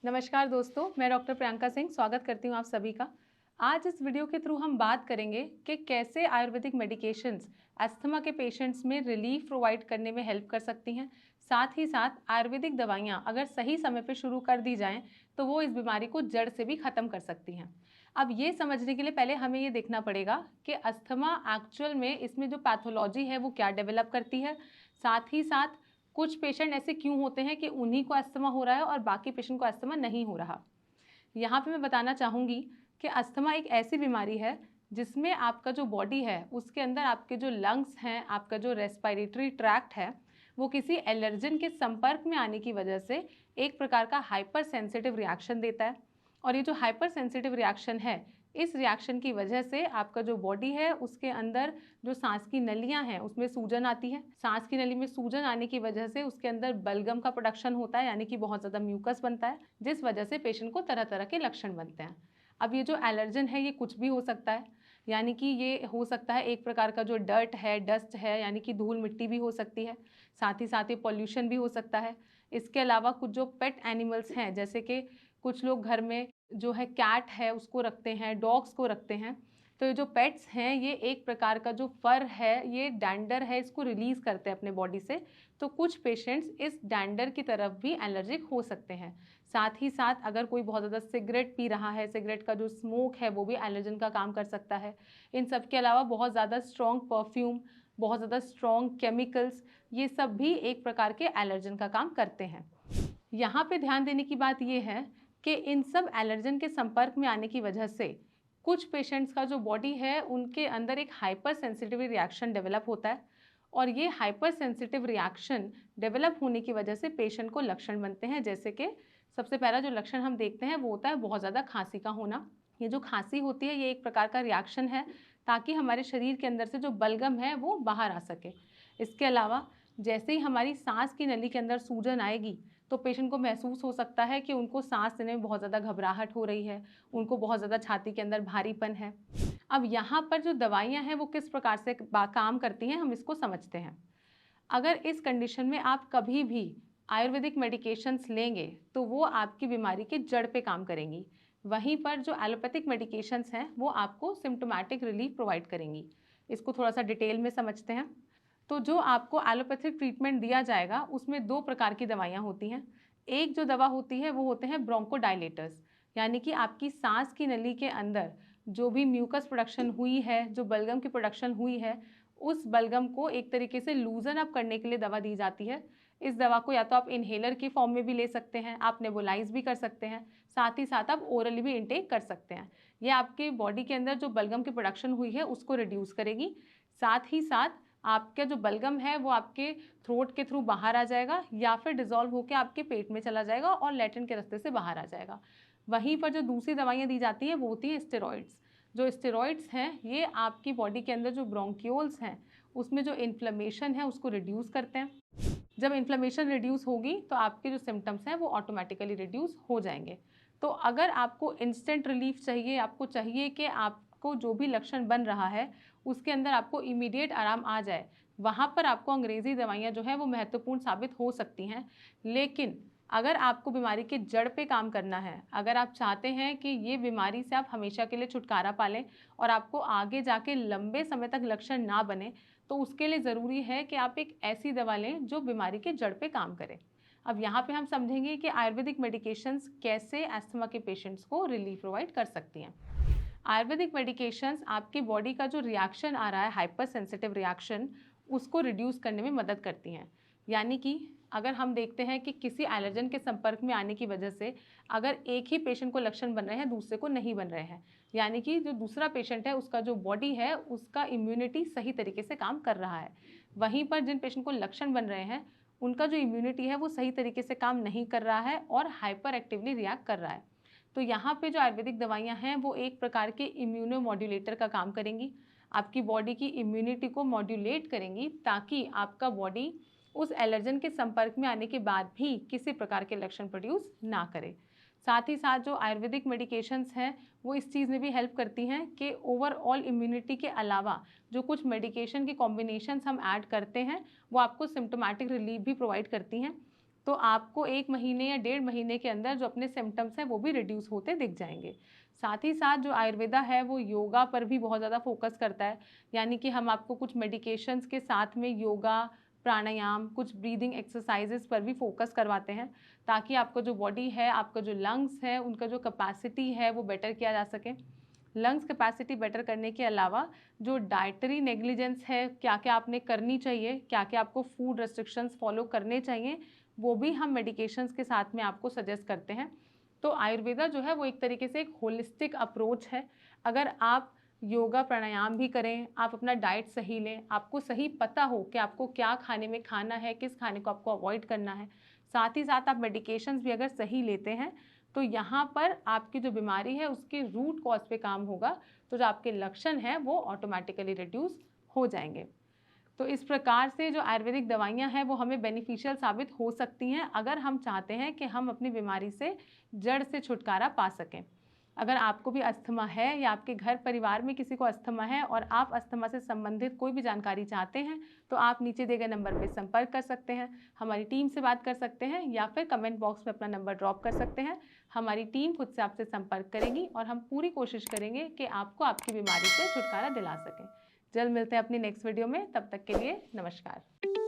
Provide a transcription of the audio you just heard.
नमस्कार दोस्तों, मैं डॉक्टर प्रियंका सिंह स्वागत करती हूँ आप सभी का। आज इस वीडियो के थ्रू हम बात करेंगे कि कैसे आयुर्वेदिक मेडिकेशंस अस्थमा के पेशेंट्स में रिलीफ प्रोवाइड करने में हेल्प कर सकती हैं। साथ ही साथ आयुर्वेदिक दवाइयाँ अगर सही समय पर शुरू कर दी जाएं तो वो इस बीमारी को जड़ से भी ख़त्म कर सकती हैं। अब ये समझने के लिए पहले हमें ये देखना पड़ेगा कि अस्थमा एक्चुअल में इसमें जो पैथोलॉजी है वो क्या डेवलप करती है। साथ ही साथ कुछ पेशेंट ऐसे क्यों होते हैं कि उन्हीं को अस्थमा हो रहा है और बाकी पेशेंट को अस्थमा नहीं हो रहा। यहाँ पे मैं बताना चाहूँगी कि अस्थमा एक ऐसी बीमारी है जिसमें आपका जो बॉडी है उसके अंदर आपके जो लंग्स हैं, आपका जो रेस्पिरेटरी ट्रैक्ट है, वो किसी एलर्जन के संपर्क में आने की वजह से एक प्रकार का हाइपर सेंसिटिव रिएक्शन देता है। और ये जो हाइपर सेंसिटिव रिएक्शन है, इस रिएक्शन की वजह से आपका जो बॉडी है उसके अंदर जो सांस की नलियां हैं उसमें सूजन आती है। सांस की नली में सूजन आने की वजह से उसके अंदर बलगम का प्रोडक्शन होता है, यानी कि बहुत ज़्यादा म्यूकस बनता है, जिस वजह से पेशेंट को तरह तरह के लक्षण बनते हैं। अब ये जो एलर्जन है ये कुछ भी हो सकता है, यानी कि ये हो सकता है एक प्रकार का जो डर्ट है, डस्ट है, यानी कि धूल मिट्टी भी हो सकती है। साथ ही साथ ये पॉल्यूशन भी हो सकता है। इसके अलावा कुछ जो पेट एनिमल्स हैं, जैसे कि कुछ लोग घर में जो है कैट है उसको रखते हैं, डॉग्स को रखते हैं, तो ये जो पेट्स हैं ये एक प्रकार का जो फर है, ये डैंडर है, इसको रिलीज करते हैं अपने बॉडी से। तो कुछ पेशेंट्स इस डैंडर की तरफ भी एलर्जिक हो सकते हैं। साथ ही साथ अगर कोई बहुत ज़्यादा सिगरेट पी रहा है, सिगरेट का जो स्मोक है वो भी एलर्जन का काम कर सकता है। इन सब के अलावा बहुत ज़्यादा स्ट्रॉन्ग परफ्यूम, बहुत ज़्यादा स्ट्रॉन्ग केमिकल्स, ये सब भी एक प्रकार के एलर्जन का काम करते हैं। यहाँ पे ध्यान देने की बात यह है कि इन सब एलर्जन के संपर्क में आने की वजह से कुछ पेशेंट्स का जो बॉडी है उनके अंदर एक हाइपर सेंसिटिव रिएक्शन डेवलप होता है। और ये हाइपर सेंसिटिव रिएक्शन डेवलप होने की वजह से पेशेंट को लक्षण बनते हैं, जैसे कि सबसे पहला जो लक्षण हम देखते हैं वो होता है बहुत ज़्यादा खांसी का होना। ये जो खांसी होती है ये एक प्रकार का रिएक्शन है ताकि हमारे शरीर के अंदर से जो बलगम है वो बाहर आ सके। इसके अलावा जैसे ही हमारी सांस की नली के अंदर सूजन आएगी तो पेशेंट को महसूस हो सकता है कि उनको सांस लेने में बहुत ज़्यादा घबराहट हो रही है, उनको बहुत ज़्यादा छाती के अंदर भारीपन है। अब यहाँ पर जो दवाइयाँ हैं वो किस प्रकार से काम करती हैं हम इसको समझते हैं। अगर इस कंडीशन में आप कभी भी आयुर्वेदिक मेडिकेशंस लेंगे तो वो आपकी बीमारी के जड़ पे काम करेंगी। वहीं पर जो एलोपैथिक मेडिकेशंस हैं वो आपको सिम्टोमेटिक रिलीफ प्रोवाइड करेंगी। इसको थोड़ा सा डिटेल में समझते हैं। तो जो आपको एलोपैथिक ट्रीटमेंट दिया जाएगा उसमें दो प्रकार की दवाइयाँ होती हैं। एक जो दवा होती है वो होते हैं ब्रोंकोडायलेटर्स, यानी कि आपकी सांस की नली के अंदर जो भी म्यूकस प्रोडक्शन हुई है, जो बलगम की प्रोडक्शन हुई है, उस बलगम को एक तरीके से लूजन अप करने के लिए दवा दी जाती है। इस दवा को या तो आप इन्हेलर की फॉर्म में भी ले सकते हैं, आप नेबुलाइज भी कर सकते हैं, साथ ही साथ आप ओरली भी इंटेक कर सकते हैं। यह आपके बॉडी के अंदर जो बलगम की प्रोडक्शन हुई है उसको रिड्यूस करेगी। साथ ही साथ आपका जो बलगम है वो आपके थ्रोट के थ्रू बाहर आ जाएगा या फिर डिजॉल्व होकर आपके पेट में चला जाएगा और लैट्रिन के रास्ते से बाहर आ जाएगा। वहीं पर जो दूसरी दवाइयाँ दी जाती हैं वो होती हैं स्टेरॉइड्स। जो स्टेरॉइड्स हैं ये आपकी बॉडी के अंदर जो ब्रोंक्यूल्स हैं उसमें जो इन्फ्लेमेशन है उसको रिड्यूस करते हैं। जब इन्फ्लेमेशन रिड्यूस होगी तो आपके जो सिम्टम्स हैं वो ऑटोमेटिकली रिड्यूस हो जाएंगे। तो अगर आपको इंस्टेंट रिलीफ चाहिए, आपको चाहिए कि आपको जो भी लक्षण बन रहा है उसके अंदर आपको इमीडिएट आराम आ जाए, वहाँ पर आपको अंग्रेज़ी दवाइयाँ जो है वो महत्वपूर्ण साबित हो सकती हैं। लेकिन अगर आपको बीमारी के जड़ पे काम करना है, अगर आप चाहते हैं कि ये बीमारी से आप हमेशा के लिए छुटकारा पा लें और आपको आगे जाके लंबे समय तक लक्षण ना बने, तो उसके लिए ज़रूरी है कि आप एक ऐसी दवा लें जो बीमारी के जड़ पे काम करे। अब यहाँ पे हम समझेंगे कि आयुर्वेदिक मेडिकेशंस कैसे अस्थमा के पेशेंट्स को रिलीफ प्रोवाइड कर सकती हैं। आयुर्वेदिक मेडिकेशंस आपकी बॉडी का जो रिएक्शन आ रहा है, हाइपर सेंसिटिव रिएक्शन, उसको रिड्यूस करने में मदद करती हैं। यानी कि अगर हम देखते हैं कि किसी एलर्जन के संपर्क में आने की वजह से अगर एक ही पेशेंट को लक्षण बन रहे हैं, दूसरे को नहीं बन रहे हैं, यानी कि जो दूसरा पेशेंट है उसका जो बॉडी है उसका इम्यूनिटी सही तरीके से काम कर रहा है। वहीं पर जिन पेशेंट को लक्षण बन रहे हैं उनका जो इम्यूनिटी है वो सही तरीके से काम नहीं कर रहा है और हाइपर एक्टिवली रिएक्ट कर रहा है। तो यहाँ पे जो आयुर्वेदिक दवाइयाँ हैं वो एक प्रकार के इम्यूनो मॉड्यूलेटर का काम करेंगी, आपकी बॉडी की इम्यूनिटी को मॉड्यूलेट करेंगी ताकि आपका बॉडी उस एलर्जन के संपर्क में आने के बाद भी किसी प्रकार के लक्षण प्रोड्यूस ना करे। साथ ही साथ जो आयुर्वेदिक मेडिकेशंस हैं वो इस चीज़ में भी हेल्प करती हैं कि ओवरऑल इम्यूनिटी के अलावा जो कुछ मेडिकेशन के कॉम्बिनेशंस हम ऐड करते हैं वो आपको सिम्टोमेटिक रिलीफ भी प्रोवाइड करती हैं। तो आपको 1 महीने या 1.5 महीने के अंदर जो अपने सिम्टम्स हैं वो भी रिड्यूस होते दिख जाएंगे। साथ ही साथ जो आयुर्वेदा है वो योगा पर भी बहुत ज़्यादा फोकस करता है, यानी कि हम आपको कुछ मेडिकेशंस के साथ में योगा, प्राणायाम, कुछ ब्रीदिंग एक्सरसाइजेस पर भी फोकस करवाते हैं, ताकि आपका जो बॉडी है, आपका जो लंग्स है, उनका जो कैपेसिटी है वो बेटर किया जा सके। लंग्स कैपेसिटी बेटर करने के अलावा जो डाइटरी नेग्लिजेंस है, क्या क्या आपने करनी चाहिए, क्या क्या आपको फूड रेस्ट्रिक्शंस फॉलो करने चाहिए, वो भी हम मेडिकेशंस के साथ में आपको सजेस्ट करते हैं। तो आयुर्वेदा जो है वो एक तरीके से एक होलिस्टिक अप्रोच है। अगर आप योगा प्राणायाम भी करें, आप अपना डाइट सही लें, आपको सही पता हो कि आपको क्या खाने में खाना है, किस खाने को आपको अवॉइड करना है, साथ ही साथ आप मेडिकेशंस भी अगर सही लेते हैं, तो यहाँ पर आपकी जो बीमारी है उसके रूट कॉज पे काम होगा, तो जो आपके लक्षण हैं वो ऑटोमेटिकली रिड्यूस हो जाएंगे। तो इस प्रकार से जो आयुर्वेदिक दवाइयाँ हैं वो हमें बेनिफिशियल साबित हो सकती हैं, अगर हम चाहते हैं कि हम अपनी बीमारी से जड़ से छुटकारा पा सकें। अगर आपको भी अस्थमा है या आपके घर परिवार में किसी को अस्थमा है और आप अस्थमा से संबंधित कोई भी जानकारी चाहते हैं, तो आप नीचे दिए गए नंबर पर संपर्क कर सकते हैं, हमारी टीम से बात कर सकते हैं, या फिर कमेंट बॉक्स में अपना नंबर ड्रॉप कर सकते हैं। हमारी टीम खुद से आपसे संपर्क करेगी और हम पूरी कोशिश करेंगे कि आपको आपकी बीमारी से छुटकारा दिला सकें। जल्द मिलते हैं अपनी नेक्स्ट वीडियो में, तब तक के लिए नमस्कार।